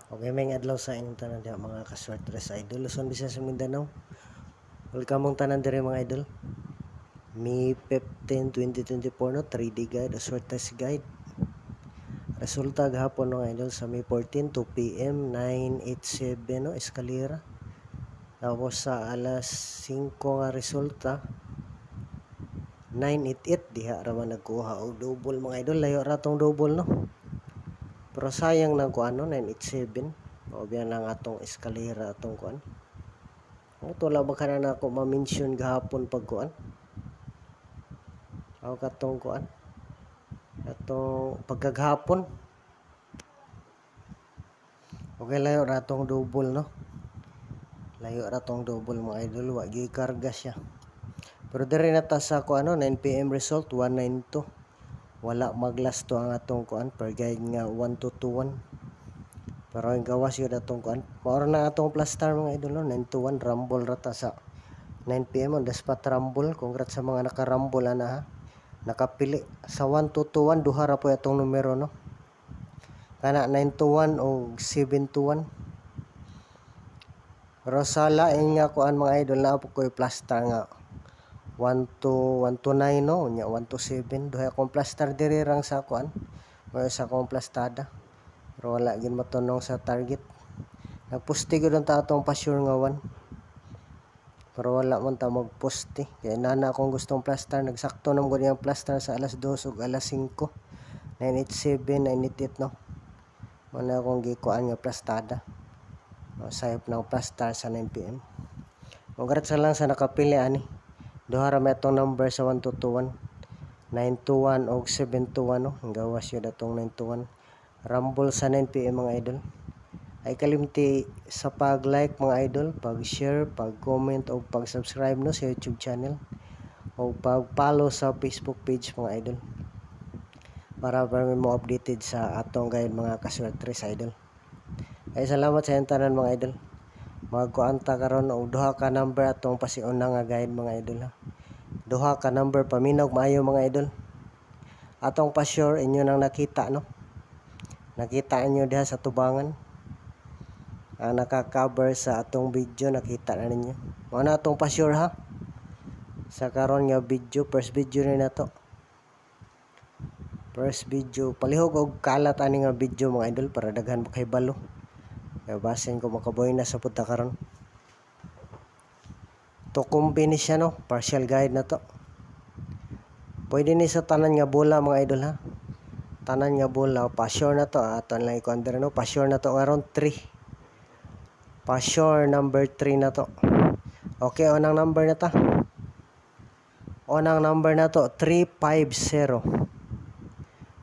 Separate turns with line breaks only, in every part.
Okay, may adlaw sa inyong tanan diha mga kaswertres idol. Luzon, Visayas, Mindanao. Welcome mong tanan diri mga idol. May 15, 2024 no, 3D guide, o swertes guide. Resulta gahapon no idol sa May 14, 2 PM, 987 no, eskalera. Tapos sa alas 5 nga resulta 988 diha ra man nagkuha og double mga idol. Layo ra tong double no. Pero sayang nang kuan no 987. O biyan lang atong eskalera atong kuan. Ito lang ba ka na ako ma-mention gahapon pag kuan? Ako katong kuan? Atong pagkaghapon. Okay, layo ra tong double no. Layo ra tong double mga idol, wa gi karga siya. Pero diri na ta sa kuan 9 PM result 192. Wala maglas to ang atong kuan per guide nga 1221. Pero ang gawas yun atong kuan. Maura na atong plus star mga idol no, 921 rumble rata sa 9 PM on the spot rumble. Congrats sa mga naka-rumble na ha. Nakapili sa 1221 duha ra po atong numero no. Kana 921 o 721. Pero sa laing nga kuan mga idol na po ko'y plus star nga 129 no, nya 127 duha akong plus star diri rang sa kuan. May sa akong plastada. Pero wala gin matunong sa target. Nagposte gud ta atong pa-sure nga 1. Pero wala man ta magposte. Kaya nana akong gustong plastar. Nagsakto naman ko niyang plastar sa alas 2 ug alas 5. 987, 988 no. Wala akong gikuan nga plastada. Sayop ng plastar sa 9 PM. Congrats lang sa nakapili ani. Duha ra may atong number sa 1221. 921 o 721 no. Ang gawas yun atong 921. Rumble sa 9 PM mga idol. Ay kalimti sa pag-like mga idol, pag-share, pag-comment o pag-subscribe no sa YouTube channel o pag-follow sa Facebook page mga idol. Para mo updated sa atong guide mga kaswertres idol. Ay salamat sa inyong tanan mga idol. Magkuanta karon og duha ka number atong pasiuna nga guide mga idol ha. Duha ka number paminaw maayo mga idol. Atong pa-sure inyo nang nakita no. Nakita niyo diha sa tubangan. Ang naka-cover sa atong video nakita na ninyo. Mao na atong pa-sure ha. Sa karon nga video, first video na to. First video, palihog og kalat ani nga video mga idol para daghan mo kay balo. Kaya basin ko makaboy na sa punta karon. To combine siya no, partial guide na to. Pwede ni sa tanan nga bola mga idol ha. Tanan nga bola, pa-sure na to. Aton lang i-counter no, pa-sure na to around 3. Pa-sure number 3 na to. Okay, onang number na ta. Onang number na to, 350.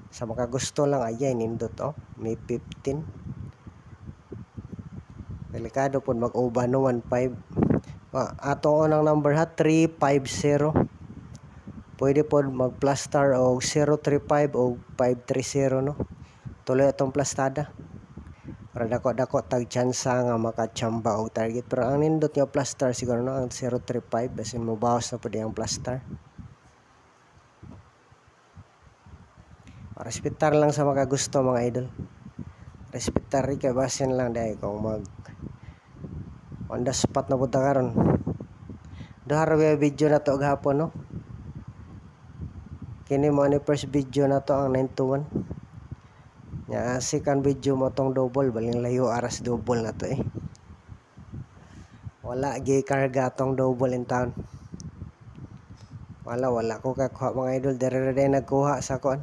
Sa mga gusto lang, ayay, nindot oh. May 15. Delikado po mag-uba no, 15. Ato onang number ha, 350. Pwede po mag-plus star o 035 o 530 no. Tuloy atong plastada. Para dako-dako tag tsansa nga makachamba og target. Pero ang nindot nga plus star siguro no, ang 035 basin mo bawas na pwede ang plus star. Respetar lang sa mga gusto mga idol. Respetar rin kay basin lang dahil kung mag on the spot na punta karon. Duha ra video na to gahapon no. Kini mo ni first video na to ang 921. Nya second video mo tong double baling layo aras double na to eh. Wala gi karga tong double in town. Wala ko kakuha mga idol dire nagkuha sa kon.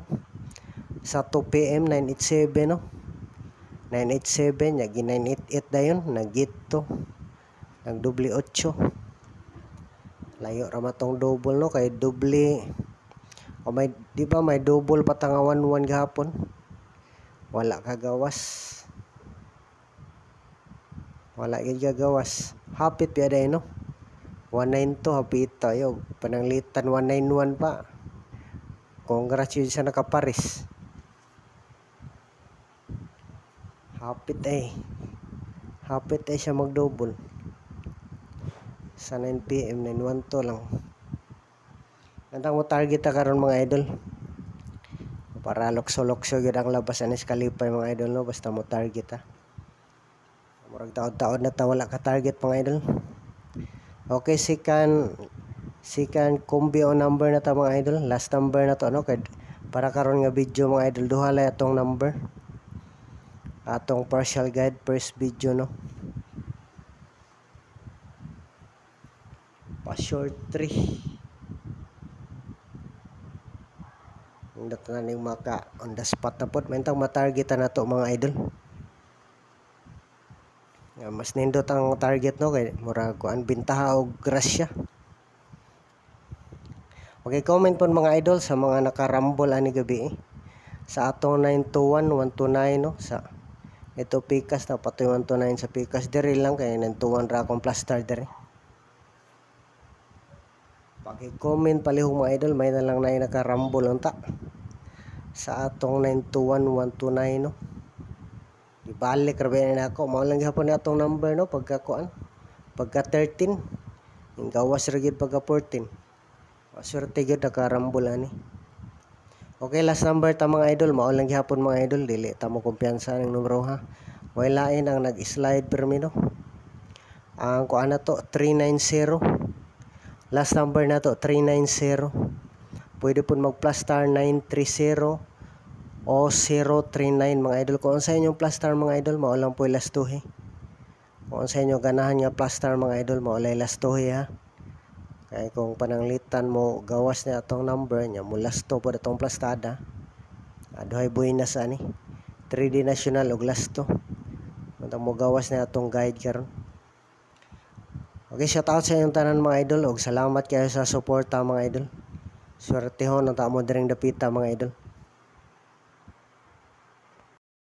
Sa 2 PM 987 no. 987 nya gi 988 dayon nagit to. Nagdoble 8. Layo ra matong double no kay doble. O may di ba may double patangawan 1 gahapon. Wala kagawas. Wala gid kagawas. Hapit pa day no. 192 hapit tayo. Pananglitan 191 pa. Congrats yun sa nakaparis. Hapit siya mag-double. Sa 9 PM 912 lang. Nandang mo target ta karon mga idol. Para lokso-lokso gyud ang labas anis kalipay mga idol no basta mo target ha. Murag taod-taod na ta wala ka target mga idol. Okay, second combi o number na ta mga idol. Last number na to ano kay para karon nga video mga idol duha lay atong number. Atong partial guide first video no. Pa short 3. Nindot na ning maka on the spot na pod mentang matargetan nato mga idol. Mas nindot ang target no kay mura kuan bintaha og grasya. Okay, comment po mga idol sa mga nakarambol ani gabi sa atong 921 129 no sa ito pikas na patoy 129 sa pikas diri lang kay 921 ra akong plaster diri. Paki-comment palihog mga idol may na lang na nakarambol unta sa atong 921 129 no. Ibalik rabi na ako mao lang gihapon atong number no pagka kuan pagka 13 ing gawas ra gid pagka 14 swerte gid nakarambol ani. Okay, last number ta mga idol mao lang gihapon mga idol dili ta mo kumpiyansa ning numero ha. Way lain ang nag-slide permi no. Ang kuan na to 390. Last number na to 390. Pwede pud mag plus star 930 o 039 mga idol. Kung sa inyong plus star mga idol mao lang po last 2 Kung sa inyo ganahan nga plus star mga idol mao lay last 2 ha. Kaya kung pananglitan mo gawas na atong number nya mo last 2 pod atong plastada. Aduhay buenas ani 3D national og last 2. Mantang mo gawas na atong guide karon. Okay, shout out sa inyong tanan mga idol og salamat kayo sa suporta mga idol. Swertehon ang ta mo diring dapita mga idol.